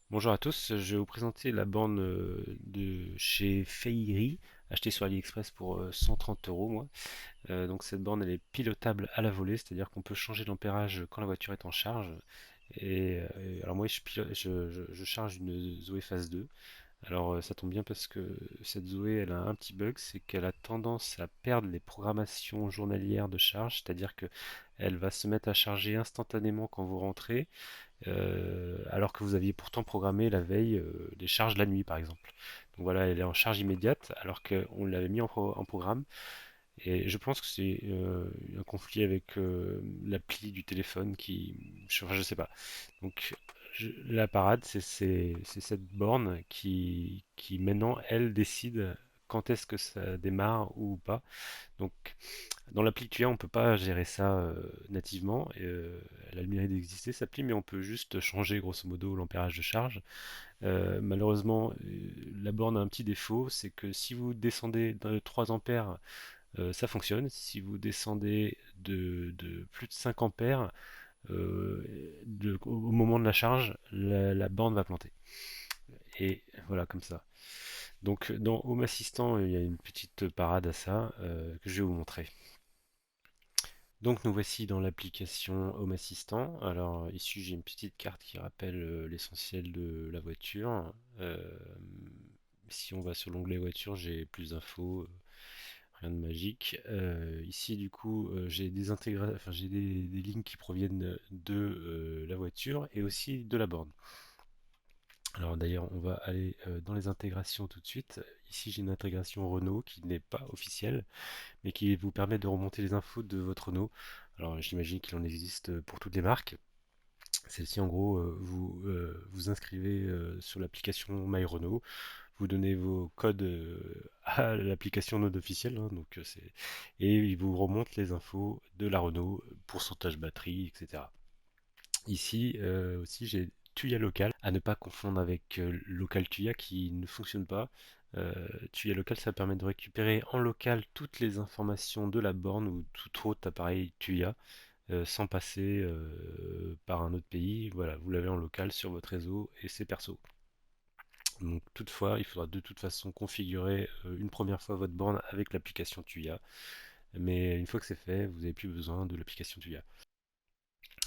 Bonjour à tous, je vais vous présenter la borne de chez Feiri, achetée sur AliExpress pour 130 euros moi. Donc cette borne elle est pilotable à la volée, c'est-à-dire qu'on peut changer l'ampérage quand la voiture est en charge. Alors moi je charge une Zoé Phase 2. Alors ça tombe bien parce que cette Zoé elle a un petit bug, c'est qu'elle a tendance à perdre les programmations journalières de charge, c'est-à-dire que elle va se mettre à charger instantanément quand vous rentrez alors que vous aviez pourtant programmé la veille des charges la nuit par exemple. Donc voilà, elle est en charge immédiate alors qu'on l'avait mis en programme. Et je pense que c'est un conflit avec l'appli du téléphone enfin, je sais pas. Donc la parade, c'est cette borne qui maintenant, elle décide quand est-ce que ça démarre ou pas. Donc dans l'appli Tuya, on peut pas gérer ça nativement. Elle a le mérite d'exister, cette appli, mais on peut juste changer grosso modo l'ampérage de charge. Malheureusement, la borne a un petit défaut, c'est que si vous descendez dans les 3 ampères, ça fonctionne. Si vous descendez de plus de 5 ampères, au moment de la charge, la borne va planter. Et voilà, comme ça. Donc dans Home Assistant, il y a une petite parade à ça que je vais vous montrer. Donc nous voici dans l'application Home Assistant. Alors ici j'ai une petite carte qui rappelle l'essentiel de la voiture. Euh, Si on va sur l'onglet voiture, j'ai plus d'infos, rien de magique. Ici du coup enfin, j'ai des lignes qui proviennent de la voiture et aussi de la borne. Alors d'ailleurs, on va aller dans les intégrations tout de suite. Ici, j'ai une intégration Renault qui n'est pas officielle, mais qui vous permet de remonter les infos de votre Renault. Alors j'imagine qu'il en existe pour toutes les marques. Celle-ci, en gros, vous inscrivez sur l'application My Renault, vous donnez vos codes à l'application non officielle, hein, et il vous remonte les infos de la Renault, pourcentage batterie, etc. Ici aussi j'ai Tuya Local, à ne pas confondre avec Local Tuya qui ne fonctionne pas. Tuya Local ça permet de récupérer en local toutes les informations de la borne ou tout autre appareil Tuya sans passer par un autre pays. Voilà, vous l'avez en local sur votre réseau et c'est perso. Donc toutefois, il faudra de toute façon configurer une première fois votre borne avec l'application Tuya. Mais une fois que c'est fait, vous n'avez plus besoin de l'application Tuya.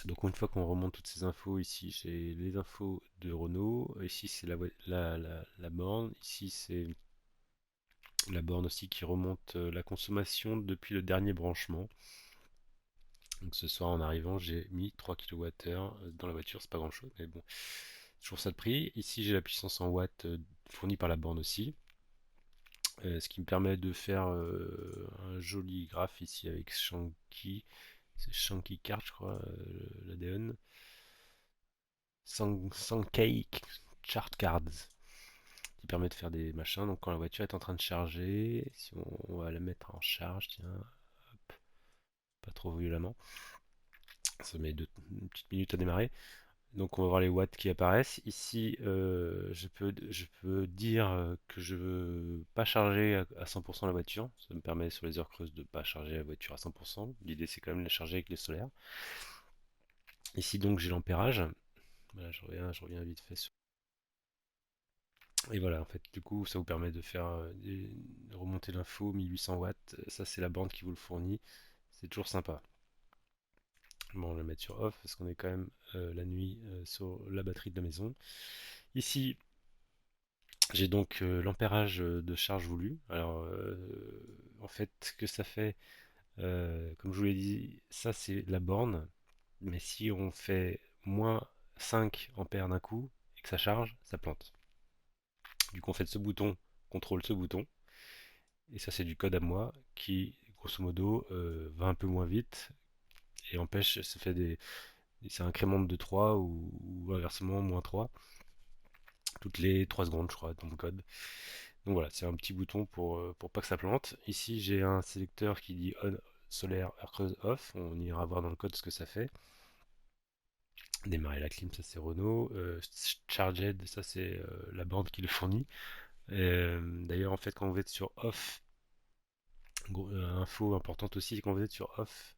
Donc une fois qu'on remonte toutes ces infos, ici j'ai les infos de Renault, ici c'est la borne, ici c'est la borne aussi qui remonte la consommation depuis le dernier branchement. Donc ce soir en arrivant j'ai mis 3 kWh dans la voiture, c'est pas grand chose, mais bon, toujours ça de prix. Ici j'ai la puissance en watts fournie par la borne aussi, ce qui me permet de faire un joli graphe ici avec Shanky, c'est Shanky Card je crois, l'ADN. Sans cake chart cards qui permet de faire des machins. Donc quand la voiture est en train de charger, si on va la mettre en charge, tiens, hop, pas trop violemment, ça met une petite minute à démarrer. Donc on va voir les watts qui apparaissent. Ici, je peux dire que je veux pas charger à 100% la voiture. Ça me permet sur les heures creuses de pas charger la voiture à 100%. L'idée c'est quand même de la charger avec les solaires. Ici donc j'ai l'ampérage. Voilà, je reviens vite fait sur. Et voilà, en fait, du coup, ça vous permet de faire de remonter l'info 1800 watts. Ça, c'est la bande qui vous le fournit. C'est toujours sympa. Bon, on va le mettre sur off parce qu'on est quand même la nuit sur la batterie de la maison. Ici, j'ai donc l'ampérage de charge voulu. Alors, en fait, ce que ça fait, comme je vous l'ai dit, ça c'est la borne. Mais si on fait moins 5 ampères d'un coup et que ça charge, ça plante. Du coup, en fait, ce bouton contrôle ce bouton. Et ça, c'est du code à moi qui, grosso modo, va un peu moins vite et empêche, c'est incrémente de 3 ou inversement moins 3 toutes les 3 secondes, je crois, dans le code. Donc voilà, c'est un petit bouton pour pas que ça plante. Ici, j'ai un sélecteur qui dit on, solaire, heure creuse, off. On ira voir dans le code ce que ça fait. Démarrer la clim, ça c'est Renault. Charged, ça c'est la bande qui le fournit. D'ailleurs, en fait, quand vous êtes sur off, info importante aussi, quand vous êtes sur off,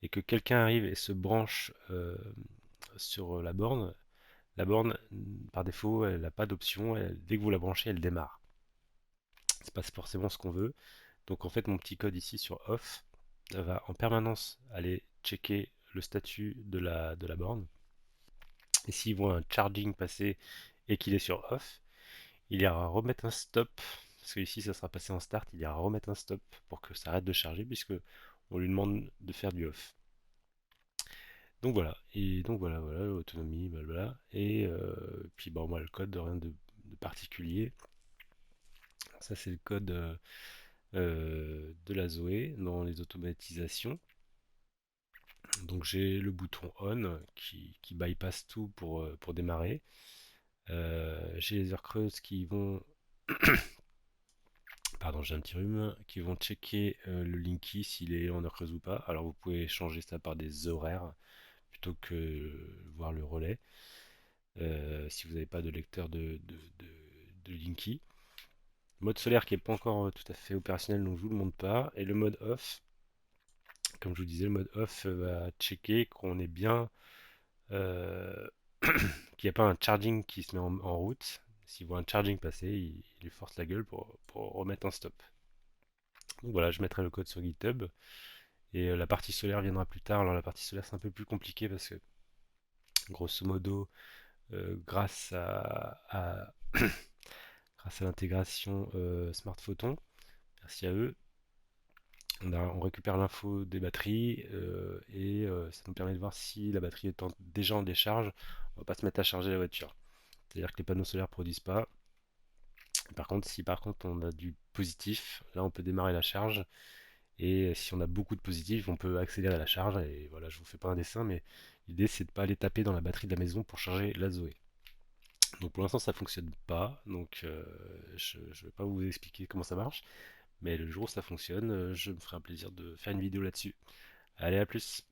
et que quelqu'un arrive et se branche sur la borne, La borne, par défaut, elle n'a pas d'option. Dès que vous la branchez, elle démarre. C'est pas forcément ce qu'on veut. Donc en fait, mon petit code ici sur off va en permanence aller checker le statut de la borne. Et s'il voit un charging passer et qu'il est sur off, il ira remettre un stop, parce que ici ça sera passé en start, il ira remettre un stop pour que ça arrête de charger, puisque on lui demande de faire du off. Donc voilà, et donc voilà, voilà, autonomie, blablabla. Et puis bon, moi le code, rien de particulier. Ça c'est le code de la Zoé dans les automatisations. Donc j'ai le bouton on qui bypass tout pour démarrer. J'ai les heures creuses qui vont, pardon, j'ai un petit rhume, qui vont checker le Linky s'il est en heure creuse ou pas. Alors vous pouvez changer ça par des horaires plutôt que voir le relais. Si vous n'avez pas de lecteur de Linky. Mode solaire qui n'est pas encore tout à fait opérationnel, donc je vous le montre pas. Et le mode off, comme je vous disais, le mode off va checker qu'on est bien, euh, qu'il n'y a pas un charging qui se met en route. S'il voit un charging passer, il lui force la gueule pour remettre un stop. Donc voilà, je mettrai le code sur GitHub. Et la partie solaire viendra plus tard. Alors la partie solaire c'est un peu plus compliqué parce que grosso modo, grâce grâce à l'intégration Smart Photon, merci à eux, on récupère l'info des batteries et ça nous permet de voir si la batterie étant déjà en décharge, on va pas se mettre à charger la voiture. C'est-à-dire que les panneaux solaires produisent pas. Par contre, si par contre on a du positif, là on peut démarrer la charge. Et si on a beaucoup de positifs, on peut accélérer la charge. Et voilà, je vous fais pas un dessin, mais l'idée c'est de ne pas aller taper dans la batterie de la maison pour charger la Zoé. Donc pour l'instant ça fonctionne pas, donc je ne vais pas vous expliquer comment ça marche, mais le jour où ça fonctionne, je me ferai un plaisir de faire une vidéo là-dessus. Allez, à plus!